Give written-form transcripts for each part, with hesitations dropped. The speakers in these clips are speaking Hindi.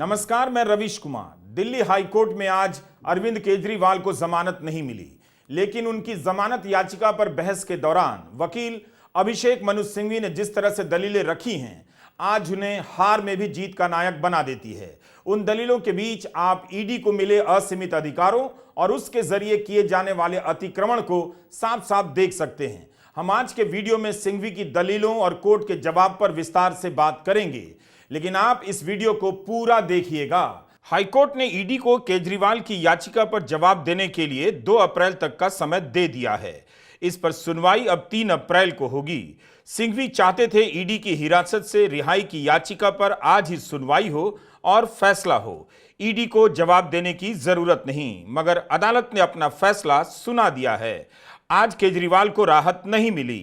नमस्कार, मैं रवीश कुमार। दिल्ली हाईकोर्ट में आज अरविंद केजरीवाल को जमानत नहीं मिली, लेकिन उनकी जमानत याचिका पर बहस के दौरान वकील अभिषेक मनु सिंघवी ने जिस तरह से दलीलें रखी हैं, आज उन्हें हार में भी जीत का नायक बना देती है। उन दलीलों के बीच आप ईडी को मिले असीमित अधिकारों और उसके जरिए किए जाने वाले अतिक्रमण को साफ साफ देख सकते हैं। हम आज के वीडियो में सिंघवी की दलीलों और कोर्ट के जवाब पर विस्तार से बात करेंगे, लेकिन आप इस वीडियो को पूरा देखिएगा। हाईकोर्ट ने ईडी को केजरीवाल की याचिका पर जवाब देने के लिए 2 अप्रैल तक का समय दे दिया है। इस पर सुनवाई अब 3 अप्रैल को होगी। सिंघवी चाहते थे ईडी की हिरासत से रिहाई की याचिका पर आज ही सुनवाई हो और फैसला हो। ईडी को जवाब देने की जरूरत नहीं, मगर अदालत ने अपना फैसला सुना दिया है। आज केजरीवाल को राहत नहीं मिली।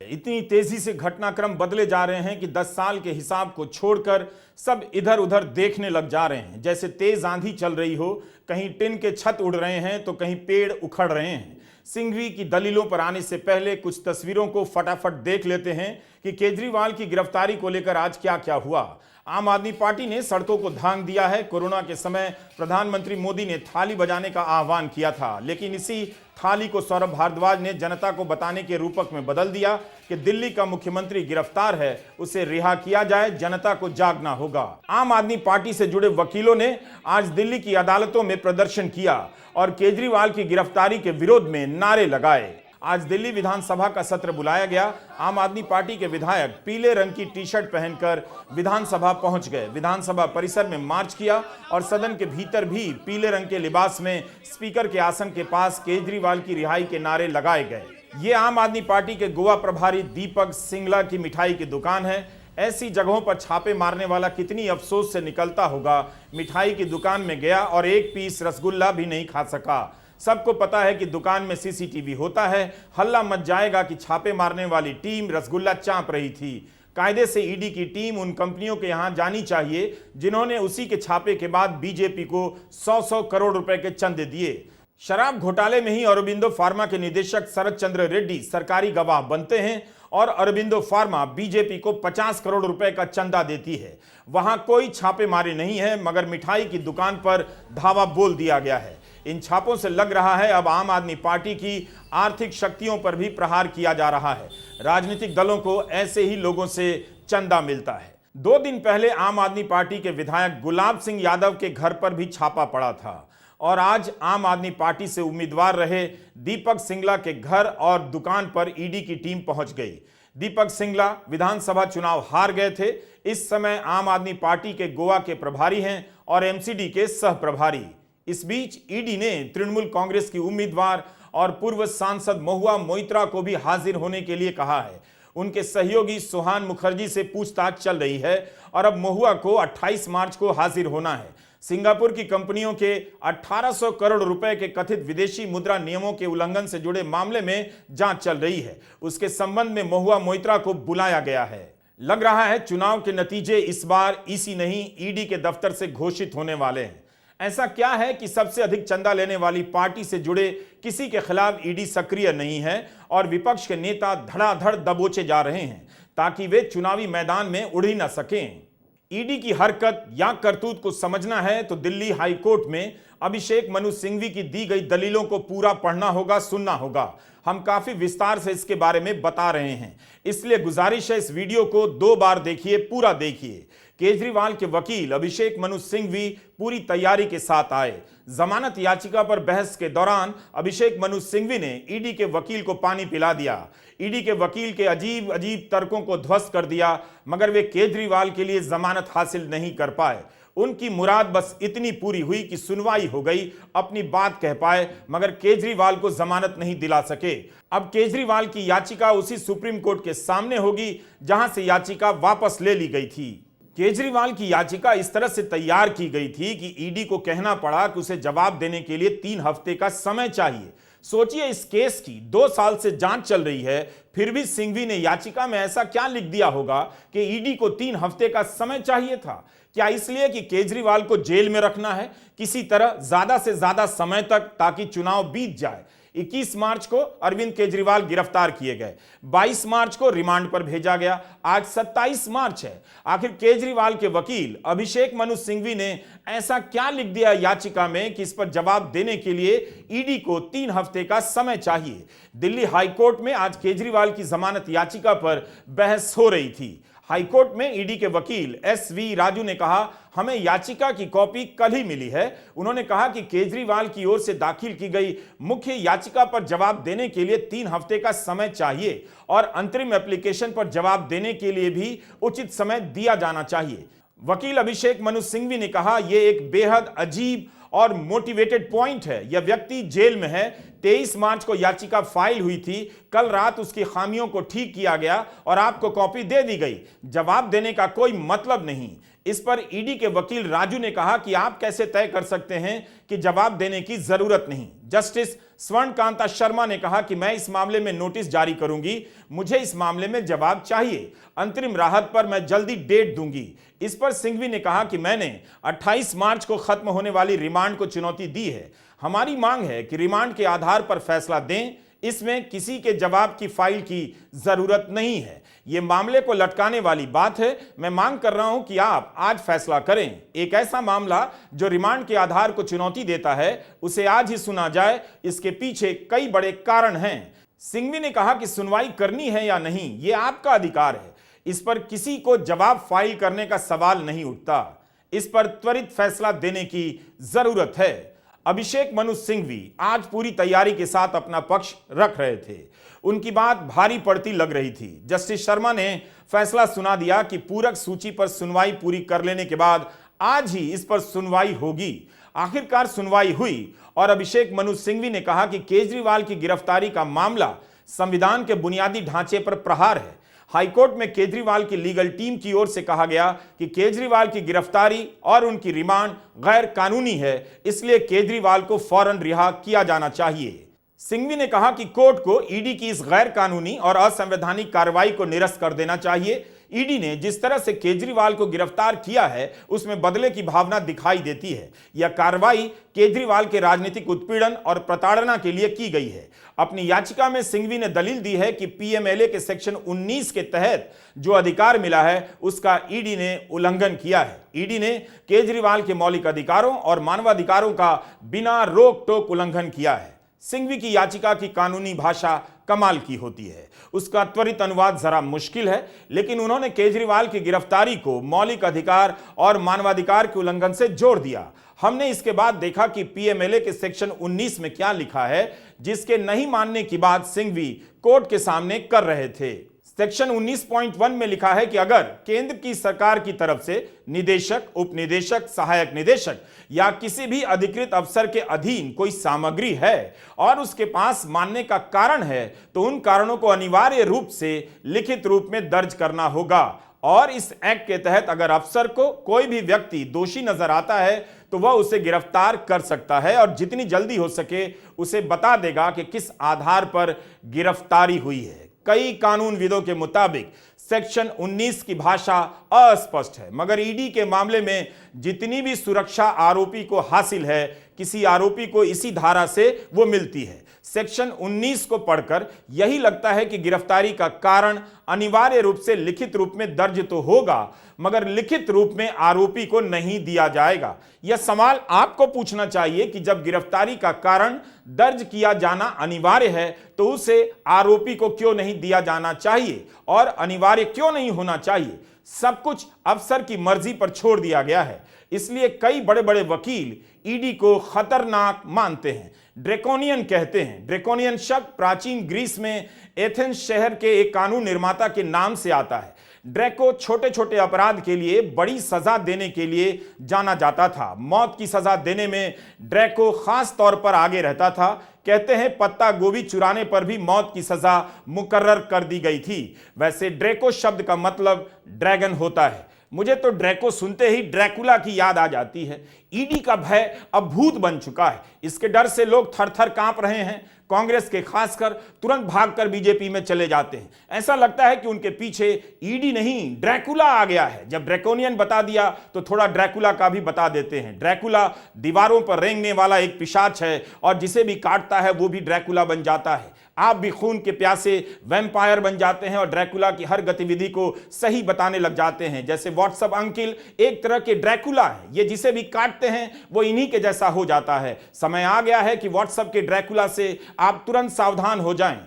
इतनी तेजी से घटनाक्रम बदले जा रहे हैं कि 10 साल के हिसाब को छोड़कर सब इधर उधर देखने लग जा रहे हैं। जैसे तेज आंधी चल रही हो, कहीं टिन के छत उड़ रहे हैं तो कहीं पेड़ उखड़ रहे हैं। सिंघवी की दलीलों पर आने से पहले कुछ तस्वीरों को फटाफट देख लेते हैं कि केजरीवाल की गिरफ्तारी को लेकर आज क्या क्या हुआ। आम आदमी पार्टी ने सड़कों को धांग दिया है। कोरोना के समय प्रधानमंत्री मोदी ने थाली बजाने का आह्वान किया था, लेकिन इसी थाली को सौरभ भारद्वाज ने जनता को बताने के रूपक में बदल दिया कि दिल्ली का मुख्यमंत्री गिरफ्तार है, उसे रिहा किया जाए, जनता को जागना होगा। आम आदमी पार्टी से जुड़े वकीलों ने आज दिल्ली की अदालतों में प्रदर्शन किया और केजरीवाल की गिरफ्तारी के विरोध में नारे लगाए। आज दिल्ली विधानसभा का सत्र बुलाया गया। आम आदमी पार्टी के विधायक पीले रंग की टी-शर्ट पहनकर विधानसभा पहुंच गए। विधानसभा परिसर में मार्च किया और सदन के भीतर भी पीले रंग के लिबास में स्पीकर के आसन के पास केजरीवाल की रिहाई के नारे लगाए गए। ये आम आदमी पार्टी के गोवा प्रभारी दीपक सिंगला की मिठाई की दुकान है। ऐसी जगहों पर छापे मारने वाला कितनी अफसोस से निकलता होगा। मिठाई की दुकान में गया और एक पीस रसगुल्ला भी नहीं खा सका। सबको पता है कि दुकान में सीसीटीवी होता है। हल्ला मच जाएगा कि छापे मारने वाली टीम रसगुल्ला चाप रही थी। कायदे से ईडी की टीम उन कंपनियों के यहां जानी चाहिए जिन्होंने उसी के छापे के बाद बीजेपी को 100 करोड़ रुपए के चंदे दिए। शराब घोटाले में ही अरबिंदो फार्मा के निदेशक शरद चंद्र रेड्डी सरकारी गवाह बनते हैं और अरबिंदो फार्मा बीजेपी को 50 करोड़ रुपए का चंदा देती है। वहां कोई छापेमारी नहीं है, मगर मिठाई की दुकान पर धावा बोल दिया गया है। इन छापों से लग रहा है अब आम आदमी पार्टी की आर्थिक शक्तियों पर भी प्रहार किया जा रहा है। राजनीतिक दलों को ऐसे ही लोगों से चंदा मिलता है। 2 दिन पहले आम आदमी पार्टी के विधायक गुलाब सिंह यादव के घर पर भी छापा पड़ा था और आज आम आदमी पार्टी से उम्मीदवार रहे दीपक सिंगला के घर और दुकान पर ईडी की टीम पहुंच गई। दीपक सिंगला विधानसभा चुनाव हार गए थे। इस समय आम आदमी पार्टी के गोवा के प्रभारी हैं और एमसीडी के सह प्रभारी। इस बीच ईडी ने तृणमूल कांग्रेस की उम्मीदवार और पूर्व सांसद महुआ मोइत्रा को भी हाजिर होने के लिए कहा है। उनके सहयोगी सुहान मुखर्जी से पूछताछ चल रही है और अब महुआ को 28 मार्च को हाजिर होना है। सिंगापुर की कंपनियों के 1800 करोड़ रुपए के कथित विदेशी मुद्रा नियमों के उल्लंघन से जुड़े मामले में जांच चल रही है। उसके संबंध में महुआ मोइत्रा को बुलाया गया है। लग रहा है चुनाव के नतीजे इस बार ईसी नहीं, ईडी के दफ्तर से घोषित होने वाले हैं। ऐसा क्या है कि सबसे अधिक चंदा लेने वाली पार्टी से जुड़े किसी के खिलाफ ईडी सक्रिय नहीं है और विपक्ष के नेता धड़ाधड़ दबोचे जा रहे हैं ताकि वे चुनावी मैदान में उड़ ही न सकें। ईडी की हरकत या करतूत को समझना है तो दिल्ली हाई कोर्ट में अभिषेक मनु सिंघवी की दी गई दलीलों को पूरा पढ़ना होगा, सुनना होगा। हम काफी विस्तार से इसके बारे में बता रहे हैं, इसलिए गुजारिश है इस वीडियो को 2 बार देखिए, पूरा देखिए। केजरीवाल के वकील अभिषेक मनु सिंघवी पूरी तैयारी के साथ आए। जमानत याचिका पर बहस के दौरान अभिषेक मनु सिंघवी ने ईडी के वकील को पानी पिला दिया। ईडी के वकील के अजीब अजीब तर्कों को ध्वस्त कर दिया, मगर वे केजरीवाल के लिए जमानत हासिल नहीं कर पाए। उनकी मुराद बस इतनी पूरी हुई कि सुनवाई हो गई, अपनी बात कह पाए, मगर केजरीवाल को जमानत नहीं दिला सके। अब केजरीवाल की याचिका उसी सुप्रीम कोर्ट के सामने होगी जहां से याचिका वापस ले ली गई थी। केजरीवाल की याचिका इस तरह से तैयार की गई थी कि ईडी को कहना पड़ा कि उसे जवाब देने के लिए 3 हफ्ते का समय चाहिए। सोचिए, इस केस की 2 साल से जांच चल रही है, फिर भी सिंघवी ने याचिका में ऐसा क्या लिख दिया होगा कि ईडी को 3 हफ्ते का समय चाहिए था? क्या इसलिए कि केजरीवाल को जेल में रखना है किसी तरह ज्यादा से ज्यादा समय तक, ताकि चुनाव बीत जाए? 21 मार्च को अरविंद केजरीवाल गिरफ्तार किए गए, 22 मार्च को रिमांड पर भेजा गया, आज 27 मार्च है। आखिर केजरीवाल के वकील अभिषेक मनु सिंघवी ने ऐसा क्या लिख दिया याचिका में कि इस पर जवाब देने के लिए ईडी को 3 हफ्ते का समय चाहिए। दिल्ली हाईकोर्ट में आज केजरीवाल की जमानत याचिका पर बहस हो रही थी। हाईकोर्ट में ईडी के वकील एस.वी. राजू ने कहा, हमें याचिका की कॉपी कल ही मिली है। उन्होंने कहा कि केजरीवाल की ओर से दाखिल की गई मुख्य याचिका पर जवाब देने के लिए 3 हफ्ते का समय चाहिए और अंतरिम एप्लीकेशन पर जवाब देने के लिए भी उचित समय दिया जाना चाहिए। वकील अभिषेक मनु सिंघवी ने कहा, यह एक बेहद अजीब और मोटिवेटेड पॉइंट है। यह व्यक्ति जेल में है। 23 मार्च को याचिका फाइल हुई थी, कल रात उसकी खामियों को ठीक किया गया और आपको कॉपी दे दी गई। जवाब देने का कोई मतलब नहीं। इस पर ईडी के वकील राजू ने कहा कि आप कैसे तय कर सकते हैं कि जवाब देने की जरूरत नहीं। जस्टिस स्वर्णकांता शर्मा ने कहा कि मैं इस मामले में नोटिस जारी करूंगी, मुझे इस मामले में जवाब चाहिए। अंतरिम राहत पर मैं जल्दी डेट दूंगी। इस पर सिंघवी ने कहा कि मैंने 28 मार्च को खत्म होने वाली रिमांड को चुनौती दी है। हमारी मांग है कि रिमांड के आधार पर फैसला दें। इसमें किसी के जवाब की फाइल की जरूरत नहीं है। यह मामले को लटकाने वाली बात है। मैं मांग कर रहा हूं कि आप आज फैसला करें। एक ऐसा मामला जो रिमांड के आधार को चुनौती देता है, उसे आज ही सुना जाए। इसके पीछे कई बड़े कारण हैं। सिंघवी ने कहा कि सुनवाई करनी है या नहीं, यह आपका अधिकार है। इस पर किसी को जवाब फाइल करने का सवाल नहीं उठता। इस पर त्वरित फैसला देने की जरूरत है। अभिषेक मनु सिंघवी आज पूरी तैयारी के साथ अपना पक्ष रख रहे थे। उनकी बात भारी पड़ती लग रही थी। जस्टिस शर्मा ने फैसला सुना दिया कि पूरक सूची पर सुनवाई पूरी कर लेने के बाद आज ही इस पर सुनवाई होगी। आखिरकार सुनवाई हुई और अभिषेक मनु सिंघवी ने कहा कि केजरीवाल की गिरफ्तारी का मामला संविधान के बुनियादी ढांचे पर प्रहार है। हाईकोर्ट में केजरीवाल की लीगल टीम की ओर से कहा गया कि केजरीवाल की गिरफ्तारी और उनकी रिमांड गैर कानूनी है, इसलिए केजरीवाल को फौरन रिहा किया जाना चाहिए। सिंघवी ने कहा कि कोर्ट को ईडी की इस गैर कानूनी और असंवैधानिक कार्रवाई को निरस्त कर देना चाहिए। ईडी ने जिस तरह से केजरीवाल को गिरफ्तार किया है, उसमें बदले की भावना दिखाई देती है। यह कार्रवाई केजरीवाल के राजनीतिक उत्पीड़न और प्रताड़ना के लिए की गई है। अपनी याचिका में सिंघवी ने दलील दी है कि पीएमएलए के सेक्शन 19 के तहत जो अधिकार मिला है, उसका ईडी ने उल्लंघन किया है। ईडी ने केजरीवाल के मौलिक अधिकारों और मानवाधिकारों का बिना रोक टोक उल्लंघन किया है। सिंघवी की याचिका की कानूनी भाषा कमाल की होती है। उसका त्वरित अनुवाद जरा मुश्किल है, लेकिन उन्होंने केजरीवाल की गिरफ्तारी को मौलिक अधिकार और मानवाधिकार के उल्लंघन से जोड़ दिया। हमने इसके बाद देखा कि पीएमएलए के सेक्शन 19 में क्या लिखा है, जिसके नहीं मानने की बात सिंघवी कोर्ट के सामने कर रहे थे। सेक्शन 19.1 में लिखा है कि अगर केंद्र की सरकार की तरफ से निदेशक, उपनिदेशक, सहायक निदेशक या किसी भी अधिकृत अफसर के अधीन कोई सामग्री है और उसके पास मानने का कारण है, तो उन कारणों को अनिवार्य रूप से लिखित रूप में दर्ज करना होगा। और इस एक्ट के तहत अगर अफसर को कोई भी व्यक्ति दोषी नजर आता है, तो वह उसे गिरफ्तार कर सकता है और जितनी जल्दी हो सके उसे बता देगा कि किस आधार पर गिरफ्तारी हुई है। कई कानूनविदों के मुताबिक सेक्शन 19 की भाषा अस्पष्ट है, मगर ईडी के मामले में जितनी भी सुरक्षा आरोपी को हासिल है, किसी आरोपी को इसी धारा से वो मिलती है। सेक्शन 19 को पढ़कर यही लगता है कि गिरफ्तारी का कारण अनिवार्य रूप से लिखित रूप में दर्ज तो होगा, मगर लिखित रूप में आरोपी को नहीं दिया जाएगा। यह सवाल आपको पूछना चाहिए कि जब गिरफ्तारी का कारण दर्ज किया जाना अनिवार्य है, तो उसे आरोपी को क्यों नहीं दिया जाना चाहिए और अनिवार्य क्यों नहीं होना चाहिए? सब कुछ अफसर की मर्जी पर छोड़ दिया गया है। इसलिए कई बड़े बड़े वकील ईडी को खतरनाक मानते हैं, ड्रैकोनियन कहते हैं। ड्रैकोनियन शब्द प्राचीन ग्रीस में एथेंस शहर के एक कानून निर्माता के नाम से आता है। ड्रैको छोटे छोटे अपराध के लिए बड़ी सजा देने के लिए जाना जाता था। मौत की सजा देने में ड्रैको खास तौर पर आगे रहता था। कहते हैं पत्ता गोभी चुराने पर भी मौत की सजा मुकर्रर कर दी गई थी। वैसे ड्रैको शब्द का मतलब ड्रैगन होता है। मुझे तो ड्रैको सुनते ही ड्रैकुला की याद आ जाती है। ईडी का भय अब भूत बन चुका है। इसके डर से लोग थर थर कांप रहे हैं। कांग्रेस के खासकर तुरंत भागकर बीजेपी में चले जाते हैं। ऐसा लगता है कि उनके पीछे ईडी नहीं ड्रैकुला आ गया है। जब ड्रैकोनियन बता दिया तो थोड़ा ड्रैकुला का भी बता देते हैं। ड्रैकुला दीवारों पर रेंगने वाला एक पिशाच है और जिसे भी काटता है वो भी ड्रैकुला बन जाता है। आप भी खून के प्यासे वैम्पायर बन जाते हैं और ड्रैकुला की हर गतिविधि को सही बताने लग जाते हैं। जैसे व्हाट्सएप अंकिल एक तरह के ड्रैकुला है, ये जिसे भी काटते हैं वो इन्हीं के जैसा हो जाता है। समय आ गया है कि व्हाट्सएप के ड्रैकुला से आप तुरंत सावधान हो जाएं।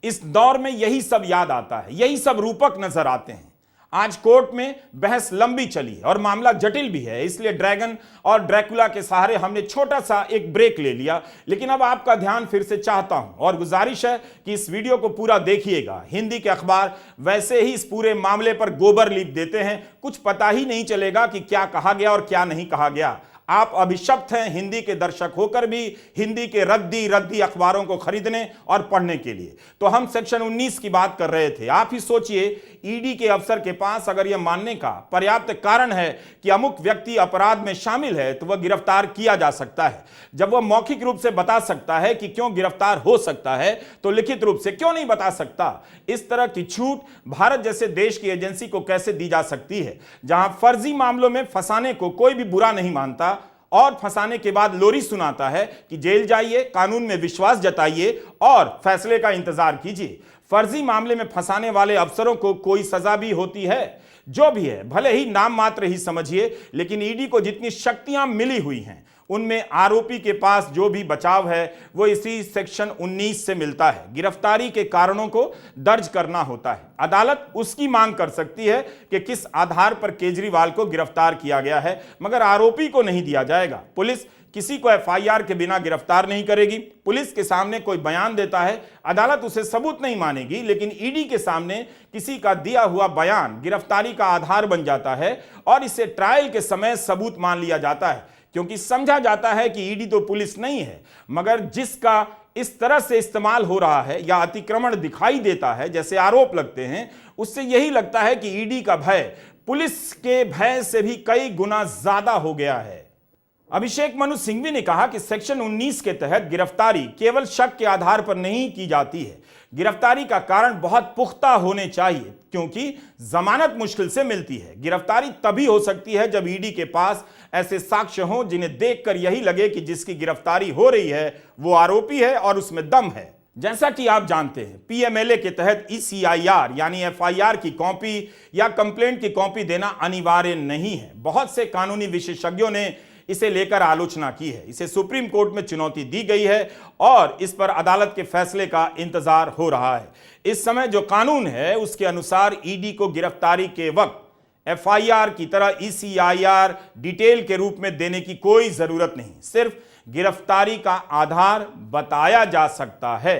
इस दौर में यही सब याद आता है, यही सब रूपक नजर आते हैं। आज कोर्ट में बहस लंबी चली और मामला जटिल भी है, इसलिए ड्रैगन और ड्रैकुला के सहारे हमने छोटा सा एक ब्रेक ले लिया। लेकिन अब आपका ध्यान फिर से चाहता हूं और गुजारिश है कि इस वीडियो को पूरा देखिएगा। हिंदी के अखबार वैसे ही इस पूरे मामले पर गोबर लीप देते हैं, कुछ पता ही नहीं चलेगा कि क्या कहा गया और क्या नहीं कहा गया। आप अभिशप्त हैं हिंदी के दर्शक होकर भी हिंदी के रद्दी अखबारों को खरीदने और पढ़ने के लिए। तो हम सेक्शन 19 की बात कर रहे थे। आप ही सोचिए, ईडी के अफसर के पास अगर यह मानने का पर्याप्त कारण है कि अमुक व्यक्ति अपराध में शामिल है तो वह गिरफ्तार किया जा सकता है। जब वह मौखिक रूप से बता सकता है कि क्यों गिरफ्तार हो सकता है तो लिखित रूप से क्यों नहीं बता सकता? इस तरह की छूट भारत जैसे देश की एजेंसी को कैसे दी जा सकती है, जहां फर्जी मामलों में फंसाने को कोई भी बुरा नहीं मानता और फंसाने के बाद लोरी सुनाता है कि जेल जाइए, कानून में विश्वास जताइए और फैसले का इंतजार कीजिए। फर्जी मामले में फंसाने वाले अफसरों को कोई सजा भी होती है। जो भी है, भले ही नाम मात्र ही समझिए, लेकिन ईडी को जितनी शक्तियां मिली हुई हैं उनमें आरोपी के पास जो भी बचाव है वो इसी सेक्शन 19 से मिलता है। गिरफ्तारी के कारणों को दर्ज करना होता है। अदालत उसकी मांग कर सकती है कि किस आधार पर केजरीवाल को गिरफ्तार किया गया है, मगर आरोपी को नहीं दिया जाएगा। पुलिस किसी को एफआईआर के बिना गिरफ्तार नहीं करेगी। पुलिस के सामने कोई बयान देता है, अदालत उसे सबूत नहीं मानेगी, लेकिन ईडी के सामने किसी का दिया हुआ बयान गिरफ्तारी का आधार बन जाता है और इसे ट्रायल के समय सबूत मान लिया जाता है, क्योंकि समझा जाता है कि ईडी तो पुलिस नहीं है, मगर जिसका इस तरह से इस्तेमाल हो रहा है या अतिक्रमण दिखाई देता है, जैसे आरोप लगते हैं, उससे यही लगता है कि ईडी का भय पुलिस के भय से भी कई गुना ज्यादा हो गया है। अभिषेक मनु सिंघवी ने कहा कि सेक्शन 19 के तहत गिरफ्तारी केवल शक के आधार पर नहीं की जाती है। गिरफ्तारी का कारण बहुत पुख्ता होने चाहिए, क्योंकि जमानत मुश्किल से मिलती है। गिरफ्तारी तभी हो सकती है जब ईडी के पास ऐसे साक्ष्य हों जिन्हें देखकर यही लगे कि जिसकी गिरफ्तारी हो रही है वो आरोपी है और उसमें दम है। जैसा कि आप जानते हैं, पीएमएलए के तहत ईसीआईआर यानी एफआईआर की कॉपी या कंप्लेंट की कॉपी देना अनिवार्य नहीं है। बहुत से कानूनी विशेषज्ञों ने इसे लेकर आलोचना की है। इसे सुप्रीम कोर्ट में चुनौती दी गई है और इस पर अदालत के फैसले का इंतजार हो रहा है। इस समय जो कानून है उसके अनुसार ईडी को गिरफ्तारी के वक्त एफआईआर की तरह ईसीआईआर डिटेल के रूप में देने की कोई जरूरत नहीं, सिर्फ गिरफ्तारी का आधार बताया जा सकता है।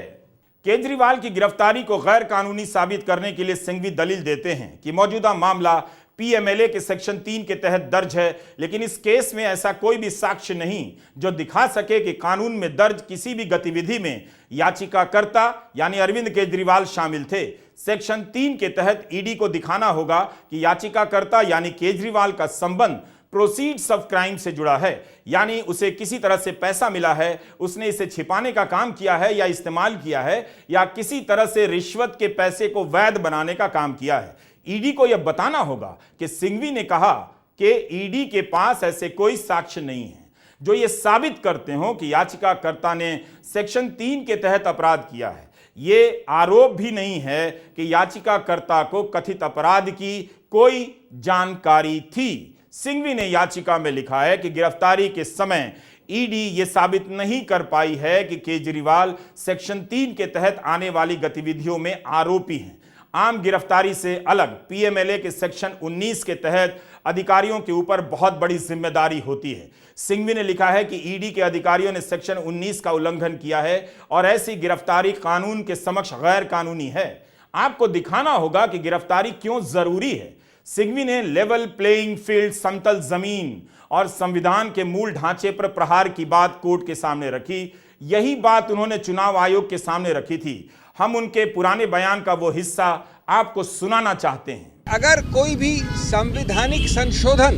केजरीवाल की गिरफ्तारी को गैर कानूनी साबित करने के लिए सिंघवी दलील देते हैं कि मौजूदा मामला पीएमएलए के सेक्शन 3 के तहत दर्ज है, लेकिन इस केस में ऐसा कोई भी साक्ष्य नहीं जो दिखा सके कि कानून में दर्ज किसी भी गतिविधि में याचिकाकर्ता यानी अरविंद केजरीवाल शामिल थे। सेक्शन 3 के तहत ईडी को दिखाना होगा कि याचिकाकर्ता यानी केजरीवाल का संबंध प्रोसीड्स ऑफ क्राइम से जुड़ा है, यानी उसे किसी तरह से पैसा मिला है, उसने इसे छिपाने का काम किया है या इस्तेमाल किया है, या किसी तरह से रिश्वत के पैसे को वैध बनाने का काम किया है। ईडी को यह बताना होगा कि सिंघवी ने कहा कि ईडी के पास ऐसे कोई साक्ष्य नहीं है जो यह साबित करते हो कि याचिकाकर्ता ने सेक्शन 3 के तहत अपराध किया है। यह आरोप भी नहीं है कि याचिकाकर्ता को कथित अपराध की कोई जानकारी थी। सिंघवी ने याचिका में लिखा है कि गिरफ्तारी के समय ईडी ये साबित नहीं कर पाई है कि केजरीवाल सेक्शन 3 के तहत आने वाली गतिविधियों में आरोपी हैं। आम गिरफ्तारी से अलग पीएमएलए के सेक्शन 19 के तहत अधिकारियों के ऊपर बहुत बड़ी जिम्मेदारी होती है। सिंघवी ने लिखा है कि ईडी के अधिकारियों ने सेक्शन 19 का उल्लंघन किया है और ऐसी गिरफ्तारी कानून के समक्ष गैर कानूनी है। आपको दिखाना होगा कि गिरफ्तारी क्यों जरूरी है। सिंघवी ने लेवल प्लेइंग फील्ड, समतल जमीन और संविधान के मूल ढांचे पर प्रहार की बात कोर्ट के सामने रखी। यही बात उन्होंने चुनाव आयोग के सामने रखी थी। हम उनके पुराने बयान का वो हिस्सा आपको सुनाना चाहते हैं। अगर कोई भी संवैधानिक संशोधन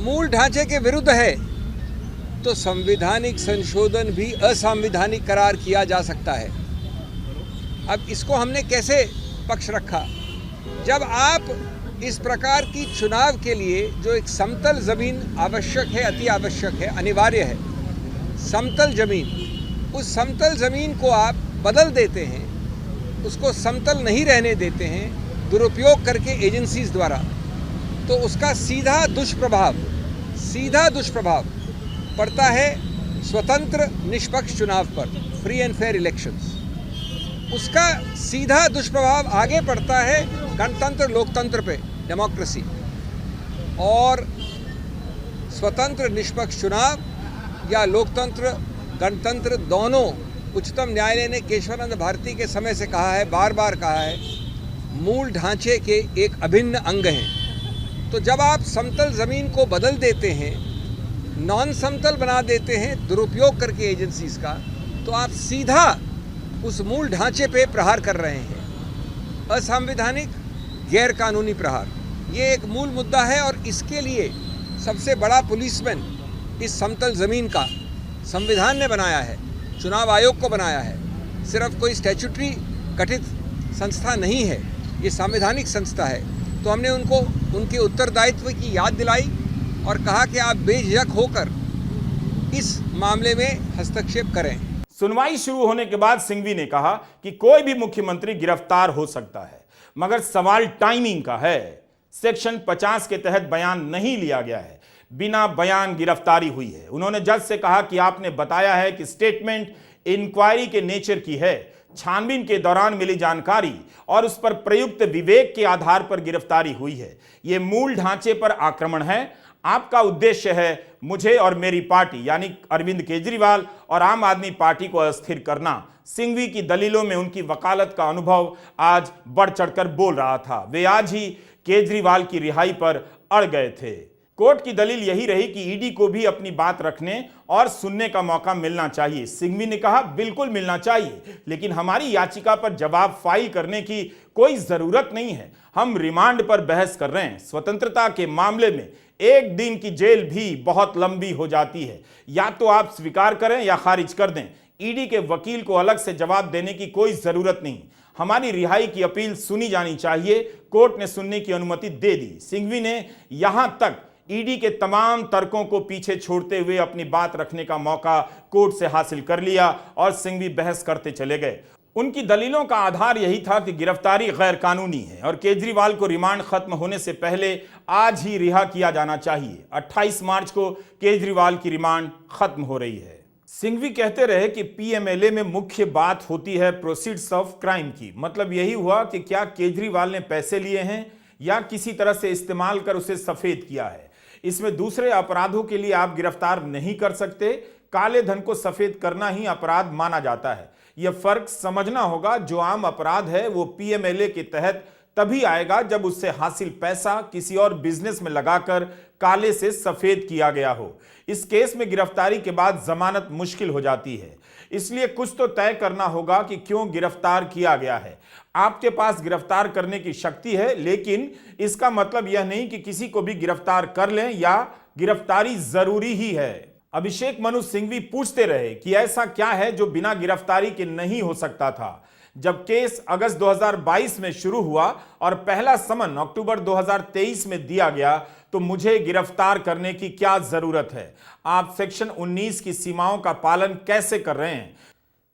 मूल ढांचे के विरुद्ध है तो संवैधानिक संशोधन भी असंवैधानिक करार किया जा सकता है। अब इसको हमने कैसे पक्ष रखा? जब आप इस प्रकार की चुनाव के लिए जो एक समतल ज़मीन आवश्यक है, अति आवश्यक है, अनिवार्य है, समतल ज़मीन, उस समतल ज़मीन को आप बदल देते हैं, उसको समतल नहीं रहने देते हैं दुरुपयोग करके एजेंसीज द्वारा, तो उसका सीधा दुष्प्रभाव पड़ता है स्वतंत्र निष्पक्ष चुनाव पर, फ्री एंड फेयर इलेक्शंस। उसका सीधा दुष्प्रभाव आगे पड़ता है गणतंत्र लोकतंत्र पे, डेमोक्रेसी। और स्वतंत्र निष्पक्ष चुनाव या लोकतंत्र गणतंत्र दोनों उच्चतम न्यायालय ने केशवानंद भारती के समय से कहा है, बार बार कहा है, मूल ढांचे के एक अभिन्न अंग हैं। तो जब आप समतल ज़मीन को बदल देते हैं, नॉन समतल बना देते हैं दुरुपयोग करके एजेंसीज का, तो आप सीधा उस मूल ढांचे पे प्रहार कर रहे हैं, असंवैधानिक गैर कानूनी प्रहार। ये एक मूल मुद्दा है और इसके लिए सबसे बड़ा पुलिसमैन इस समतल ज़मीन का संविधान ने बनाया है, चुनाव आयोग को बनाया है। सिर्फ कोई स्टैट्यूटरी गठित संस्था नहीं है, ये संवैधानिक संस्था है। तो हमने उनको उनके उत्तरदायित्व की याद दिलाई और कहा कि आप बेझिझक होकर इस मामले में हस्तक्षेप करें। सुनवाई शुरू होने के बाद सिंघवी ने कहा कि कोई भी मुख्यमंत्री गिरफ्तार हो सकता है, मगर सवाल टाइमिंग का है। सेक्शन 50 के तहत बयान नहीं लिया गया है, बिना बयान गिरफ्तारी हुई है। उन्होंने जज से कहा कि आपने बताया है कि स्टेटमेंट इंक्वायरी के नेचर की है, छानबीन के दौरान मिली जानकारी और उस पर प्रयुक्त विवेक के आधार पर गिरफ्तारी हुई है। यह मूल ढांचे पर आक्रमण है। आपका उद्देश्य है मुझे और मेरी पार्टी यानी अरविंद केजरीवाल और आम आदमी पार्टी को अस्थिर करना। सिंघवी की दलीलों में उनकी वकालत का अनुभव आज बढ़ चढ़कर बोल रहा था। वे आज ही केजरीवाल की रिहाई पर अड़ गए थे। कोर्ट की दलील यही रही कि ईडी को भी अपनी बात रखने और सुनने का मौका मिलना चाहिए। सिंघवी ने कहा बिल्कुल मिलना चाहिए, लेकिन हमारी याचिका पर जवाब फाइल करने की कोई जरूरत नहीं है। हम रिमांड पर बहस कर रहे हैं। स्वतंत्रता के मामले में एक दिन की जेल भी बहुत लंबी हो जाती है। या तो आप स्वीकार करें या खारिज कर दें। ईडी के वकील को अलग से जवाब देने की कोई जरूरत नहीं। हमारी रिहाई की अपील सुनी जानी चाहिए। कोर्ट ने सुनने की अनुमति दे दी। सिंघवी ने यहां तक ईडी के तमाम तर्कों को पीछे छोड़ते हुए अपनी बात रखने का मौका कोर्ट से हासिल कर लिया और सिंघवी बहस करते चले गए। उनकी दलीलों का आधार यही था कि गिरफ्तारी गैर कानूनी है और केजरीवाल को रिमांड खत्म होने से पहले आज ही रिहा किया जाना चाहिए। 28 मार्च को केजरीवाल की रिमांड खत्म हो रही है। सिंघवी कहते रहे कि पीएमएलए में मुख्य बात होती है प्रोसीड्स ऑफ क्राइम की। मतलब यही हुआ कि क्या केजरीवाल ने पैसे लिए हैं या किसी तरह से इस्तेमाल कर उसे सफेद किया है। इसमें दूसरे अपराधों के लिए आप गिरफ्तार नहीं कर सकते। काले धन को सफेद करना ही अपराध माना जाता है। यह फर्क समझना होगा। जो आम अपराध है वो पीएमएलए के तहत तभी आएगा जब उससे हासिल पैसा किसी और बिजनेस में लगाकर काले से सफेद किया गया हो। इस केस में गिरफ्तारी के बाद जमानत मुश्किल हो जाती है। इसलिए कुछ तो तय करना होगा कि क्यों गिरफ्तार किया गया है। आपके पास गिरफ्तार करने की शक्ति है, लेकिन इसका मतलब यह नहीं कि किसी को भी गिरफ्तार कर लें या गिरफ्तारी जरूरी ही है। अभिषेक मनु सिंघवी पूछते रहे कि ऐसा क्या है जो बिना गिरफ्तारी के नहीं हो सकता था। जब केस अगस्त 2022 में शुरू हुआ और पहला समन अक्टूबर 2023 में दिया गया, तो मुझे गिरफ्तार करने की क्या जरूरत है? आप सेक्शन 19 की सीमाओं का पालन कैसे कर रहे हैं?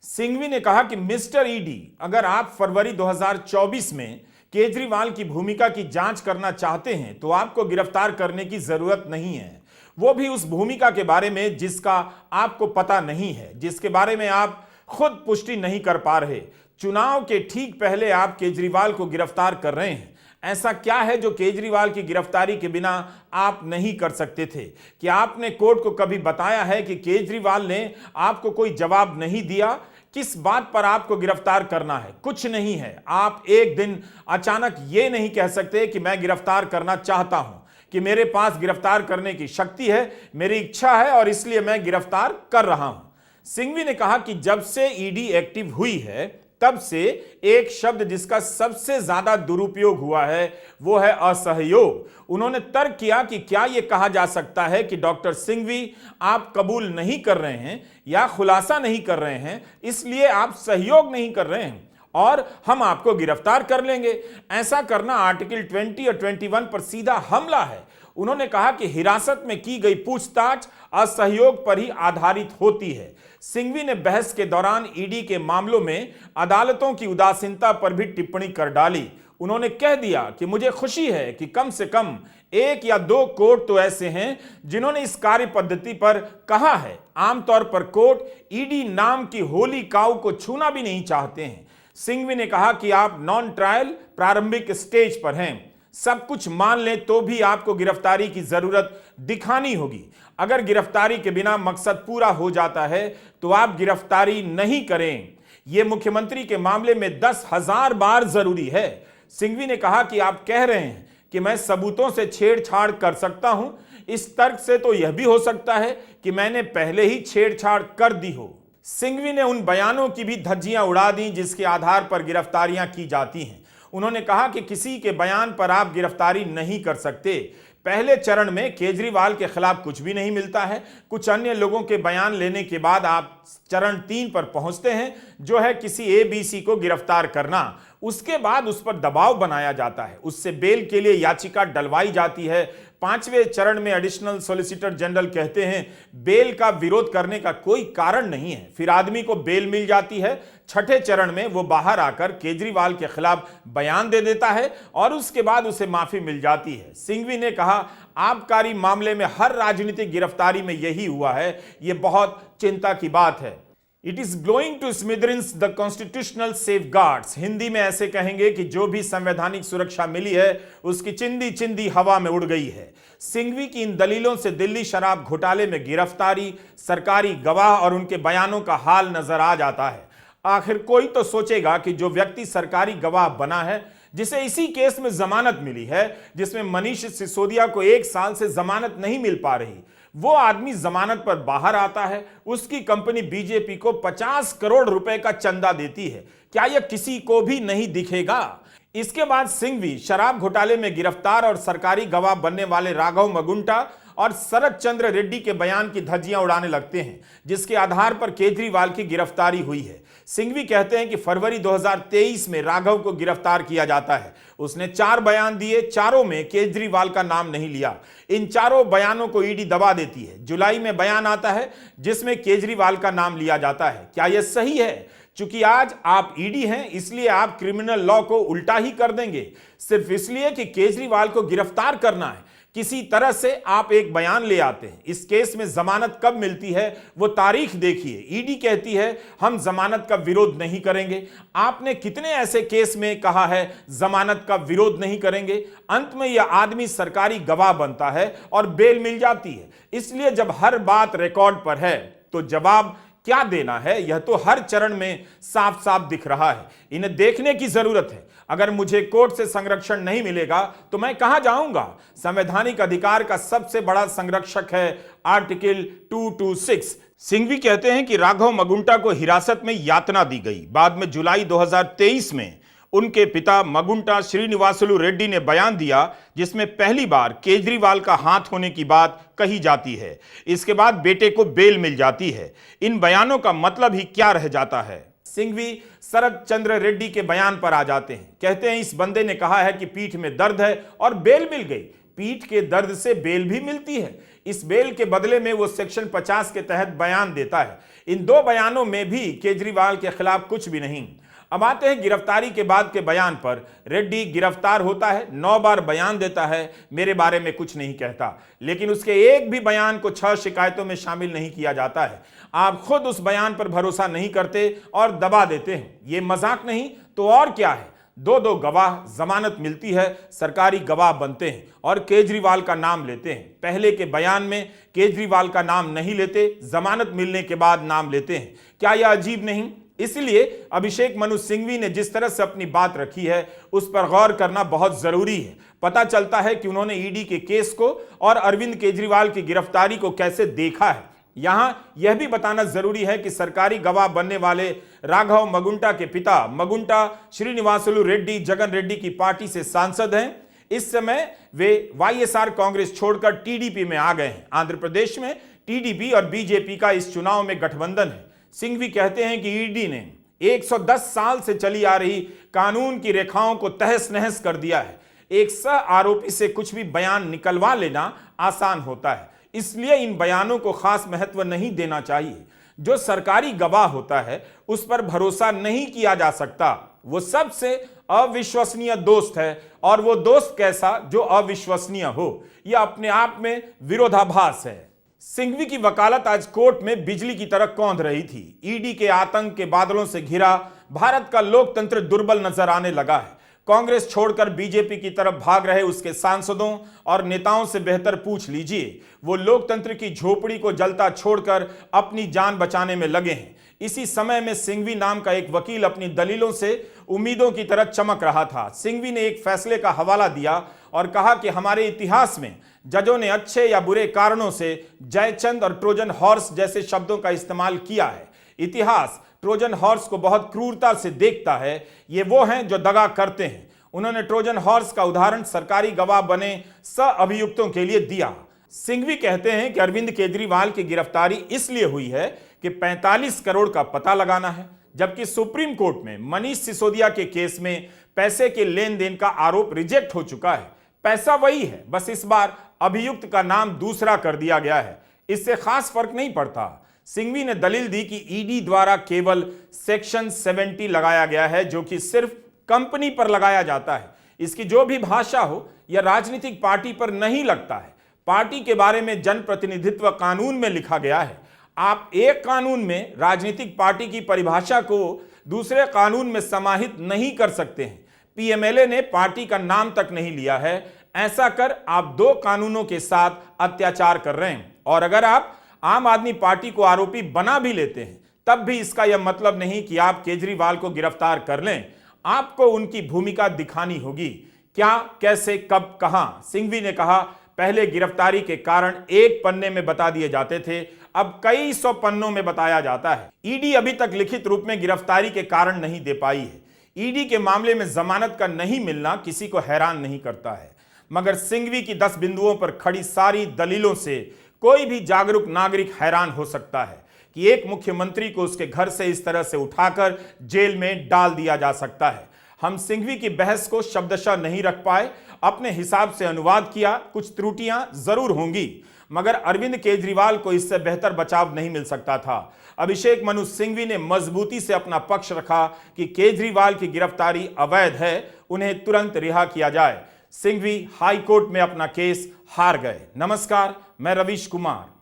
सिंघवी ने कहा कि मिस्टर ईडी, अगर आप फरवरी 2024 में केजरीवाल की भूमिका की जांच करना चाहते हैं तो आपको गिरफ्तार करने की जरूरत नहीं है। वो भी उस भूमिका के बारे में जिसका आपको पता नहीं है, जिसके बारे में आप खुद पुष्टि नहीं कर पा रहे। चुनाव के ठीक पहले आप केजरीवाल को गिरफ्तार कर रहे हैं। ऐसा क्या है जो केजरीवाल की गिरफ्तारी के बिना आप नहीं कर सकते थे? क्या आपने कोर्ट को कभी बताया है कि केजरीवाल ने आपको कोई जवाब नहीं दिया? किस बात पर आपको गिरफ्तार करना है? कुछ नहीं है। आप एक दिन अचानक ये नहीं कह सकते कि मैं गिरफ्तार करना चाहता हूं, कि मेरे पास गिरफ्तार करने की शक्ति है, मेरी इच्छा है और इसलिए मैं गिरफ्तार कर रहा हूं। सिंघवी ने कहा कि जब से ईडी एक्टिव हुई है तब से एक शब्द जिसका सबसे ज्यादा दुरुपयोग हुआ है वो है असहयोग। उन्होंने तर्क किया कि क्या यह कहा जा सकता है कि डॉक्टर सिंघवी आप कबूल नहीं कर रहे हैं या खुलासा नहीं कर रहे हैं, इसलिए आप सहयोग नहीं कर रहे हैं और हम आपको गिरफ्तार कर लेंगे। ऐसा करना आर्टिकल 20 और 21 पर सीधा हमला है। उन्होंने कहा कि हिरासत में की गई पूछताछ असहयोग पर ही आधारित होती है। सिंघवी ने बहस के दौरान ईडी के मामलों में अदालतों की उदासीनता पर भी टिप्पणी कर डाली। उन्होंने कह दिया कि मुझे खुशी है कि कम से कम 1 या 2 कोर्ट तो ऐसे हैं जिन्होंने इस कार्य पद्धति पर कहा है। आमतौर पर कोर्ट ईडी नाम की होली काऊ को छूना भी नहीं चाहते हैं। सिंघवी ने कहा कि आप नॉन ट्रायल प्रारंभिक स्टेज पर हैं, सब कुछ मान लें तो भी आपको गिरफ्तारी की जरूरत दिखानी होगी। अगर गिरफ्तारी के बिना मकसद पूरा हो जाता है तो आप गिरफ्तारी नहीं करें। यह मुख्यमंत्री के मामले में 10,000 बार जरूरी है। सिंघवी ने कहा कि आप कह रहे हैं कि मैं सबूतों से छेड़छाड़ कर सकता हूं, इस तर्क से तो यह भी हो सकता है कि मैंने पहले ही छेड़छाड़ कर दी हो। सिंघवी ने उन बयानों की भी धज्जियां उड़ा दी जिसके आधार पर गिरफ्तारियां की जाती हैं। उन्होंने कहा कि किसी के बयान पर आप गिरफ्तारी नहीं कर सकते। पहले चरण में केजरीवाल के खिलाफ कुछ भी नहीं मिलता है, कुछ अन्य लोगों के बयान लेने के बाद आप चरण 3 पर पहुंचते हैं, जो है किसी एबीसी को गिरफ्तार करना। उसके बाद उस पर दबाव बनाया जाता है, उससे बेल के लिए याचिका डलवाई जाती है। 5वें चरण में एडिशनल सॉलिसिटर जनरल कहते हैं बेल का विरोध करने का कोई कारण नहीं है, फिर आदमी को बेल मिल जाती है। 6ठे चरण में वो बाहर आकर केजरीवाल के खिलाफ बयान दे देता है और उसके बाद उसे माफी मिल जाती है। सिंघवी ने कहा आबकारी मामले में हर राजनीतिक गिरफ्तारी में यही हुआ है, ये बहुत चिंता की बात है। It is blowing to smithereens the constitutional safeguards. Hindi में ऐसे कहेंगे कि जो भी संवैधानिक सुरक्षा मिली है उसकी चिंदी चिंदी हवा में उड़ गई है। सिंघवी की इन दलीलों से दिल्ली शराब घोटाले में गिरफ्तारी, सरकारी गवाह और उनके बयानों का हाल नजर आ जाता है। आखिर कोई तो सोचेगा कि जो व्यक्ति सरकारी गवाह बना है, जिसे इसी केस में जमानत मिली है, जिसमें मनीष सिसोदिया को 1 साल से जमानत नहीं मिल पा रही, वो आदमी जमानत पर बाहर आता है, उसकी कंपनी बीजेपी को 50 करोड़ रुपए का चंदा देती है। क्या यह किसी को भी नहीं दिखेगा? इसके बाद सिंघवी शराब घोटाले में गिरफ्तार और सरकारी गवाह बनने वाले राघव मगुंटा और शरद चंद्र रेड्डी के बयान की धज्जियां उड़ाने लगते हैं, जिसके आधार पर केजरीवाल की गिरफ्तारी हुई है। सिंघवी कहते हैं कि फरवरी 2023 में राघव को गिरफ्तार किया जाता है। उसने 4 बयान दिए, चारों में केजरीवाल का नाम नहीं लिया। इन चारों बयानों को ईडी दबा देती है। जुलाई में बयान आता है जिसमें केजरीवाल का नाम लिया जाता है। क्या यह सही है? चूंकि आज आप ईडी हैं, इसलिए आप क्रिमिनल लॉ को उल्टा ही कर देंगे, सिर्फ इसलिए कि केजरीवाल को गिरफ्तार करना है। किसी तरह से आप एक बयान ले आते हैं। इस केस में जमानत कब मिलती है वो तारीख देखिए। ईडी कहती है हम जमानत का विरोध नहीं करेंगे। आपने कितने ऐसे केस में कहा है जमानत का विरोध नहीं करेंगे? अंत में यह आदमी सरकारी गवाह बनता है और बेल मिल जाती है। इसलिए जब हर बात रिकॉर्ड पर है तो जवाब क्या देना है, यह तो हर चरण में साफ साफ दिख रहा है। इन्हें देखने की जरूरत है। अगर मुझे कोर्ट से संरक्षण नहीं मिलेगा तो मैं कहां जाऊंगा? संवैधानिक अधिकार का सबसे बड़ा संरक्षक है आर्टिकल 226। सिंघवी कहते हैं कि राघव मगुंटा को हिरासत में यातना दी गई। बाद में जुलाई 2023 में उनके पिता मगुंटा श्रीनिवासलू रेड्डी ने बयान दिया जिसमें पहली बार केजरीवाल का हाथ होने की बात कही जाती है। इसके बाद बेटे को बेल मिल जाती है। इन बयानों का मतलब ही क्या रह जाता है? सिंघवी शरद चंद्र रेड्डी के बयान पर आ जाते हैं। कहते हैं इस बंदे ने कहा है कि पीठ में दर्द है और बेल मिल गई। पीठ के दर्द से बेल भी मिलती है। इस बेल के बदले में वो सेक्शन 50 के तहत बयान देता है। इन 2 बयानों में भी केजरीवाल के खिलाफ कुछ भी नहीं। अब आते हैं गिरफ्तारी के बाद के बयान पर। रेड्डी गिरफ्तार होता है, 9 बार बयान देता है, मेरे बारे में कुछ नहीं कहता, लेकिन उसके एक भी बयान को 6 शिकायतों में शामिल नहीं किया जाता है। आप खुद उस बयान पर भरोसा नहीं करते और दबा देते हैं। ये मजाक नहीं तो और क्या है? 2-2 गवाह, जमानत मिलती है, सरकारी गवाह बनते हैं और केजरीवाल का नाम लेते हैं। पहले के बयान में केजरीवाल का नाम नहीं लेते, जमानत मिलने के बाद नाम लेते हैं। क्या यह अजीब नहीं? इसलिए अभिषेक मनु सिंघवी ने जिस तरह से अपनी बात रखी है उस पर गौर करना बहुत जरूरी है। पता चलता है कि उन्होंने ईडी के केस को और अरविंद केजरीवाल की गिरफ्तारी को कैसे देखा है। यहां यह भी बताना जरूरी है कि सरकारी गवाह बनने वाले राघव मगुंटा के पिता मगुंटा श्रीनिवासुलु रेड्डी जगन रेड्डी की पार्टी से सांसद हैं। इस समय वे वाईएसआर कांग्रेस छोड़कर टीडीपी में आ गए हैं। आंध्र प्रदेश में टीडीपी और बीजेपी का इस चुनाव में गठबंधन है। सिंघवी कहते हैं कि ईडी ने 110 साल से चली आ रही कानून की रेखाओं को तहस नहस कर दिया है। एक सह आरोपी से कुछ भी बयान निकलवा लेना आसान होता है, इसलिए इन बयानों को खास महत्व नहीं देना चाहिए। जो सरकारी गवाह होता है उस पर भरोसा नहीं किया जा सकता। वो सबसे अविश्वसनीय दोस्त है, और वो दोस्त कैसा जो अविश्वसनीय हो, यह अपने आप में विरोधाभास है। सिंघवी की वकालत आज कोर्ट में बिजली की तरह कौंध रही थी। ईडी के आतंक के बादलों से घिरा भारत का लोकतंत्र दुर्बल नजर आने लगा है। कांग्रेस छोड़कर बीजेपी की तरफ भाग रहे उसके सांसदों और नेताओं से बेहतर पूछ लीजिए, वो लोकतंत्र की झोपड़ी को जलता छोड़कर अपनी जान बचाने में लगे हैं। इसी समय में सिंघवी नाम का एक वकील अपनी दलीलों से उम्मीदों की तरह चमक रहा था। सिंघवी ने एक फैसले का हवाला दिया और कहा कि हमारे इतिहास में जजों ने अच्छे या बुरे कारणों से जयचंद और ट्रोजन हॉर्स जैसे शब्दों का इस्तेमाल किया है। इतिहास ट्रोजन हॉर्स को बहुत क्रूरता से देखता है। ये वो हैं जो दगा करते हैं। उन्होंने ट्रोजन हॉर्स का उदाहरण सरकारी गवाह बने सह अभियुक्तों के लिए दिया। सिंघवी कहते हैं कि अरविंद केजरीवाल की गिरफ्तारी इसलिए हुई है कि 45 करोड़ का पता लगाना है, जबकि सुप्रीम कोर्ट में मनीष सिसोदिया के केस में पैसे के लेन देन का आरोप रिजेक्ट हो चुका है। पैसा वही है, बस इस बार अभियुक्त का नाम दूसरा कर दिया गया है। इससे खास फर्क नहीं पड़ता। सिंघवी ने दलील दी कि ईडी द्वारा केवल सेक्शन 70 लगाया गया है, जो कि सिर्फ कंपनी पर लगाया जाता है। इसकी जो भी भाषा हो यह राजनीतिक पार्टी पर नहीं लगता है। पार्टी के बारे में जनप्रतिनिधित्व कानून में लिखा गया है। आप एक कानून में राजनीतिक पार्टी की परिभाषा को दूसरे कानून में समाहित नहीं कर सकते हैं। पीएमएलए ने पार्टी का नाम तक नहीं लिया है। ऐसा कर आप दो कानूनों के साथ अत्याचार कर रहे हैं। और अगर आप आम आदमी पार्टी को आरोपी बना भी लेते हैं, तब भी इसका यह मतलब नहीं कि आप केजरीवाल को गिरफ्तार कर लें। आपको उनकी भूमिका दिखानी होगी। क्या, कैसे, कब, कहां। सिंघवी ने कहा, पहले गिरफ्तारी के कारण एक पन्ने में बता दिए जाते थे, अब कई सौ पन्नों में बताया जाता है। ईडी अभी तक लिखित रूप में गिरफ्तारी के कारण नहीं दे पाई है। ईडी के मामले में जमानत का नहीं मिलना किसी को हैरान नहीं करता है, मगर सिंघवी की 10 बिंदुओं पर खड़ी सारी दलीलों से कोई भी जागरूक नागरिक हैरान हो सकता है कि एक मुख्यमंत्री को उसके घर से इस तरह से उठाकर जेल में डाल दिया जा सकता है। हम सिंघवी की बहस को शब्दशः नहीं रख पाए, अपने हिसाब से अनुवाद किया। कुछ त्रुटियां जरूर होंगी, मगर अरविंद केजरीवाल को इससे बेहतर बचाव नहीं मिल सकता था। अभिषेक मनु सिंघवी ने मजबूती से अपना पक्ष रखा कि केजरीवाल की गिरफ्तारी अवैध है, उन्हें तुरंत रिहा किया जाए। सिंघवी हाई कोर्ट में अपना केस हार गए। नमस्कार, मैं रवीश कुमार।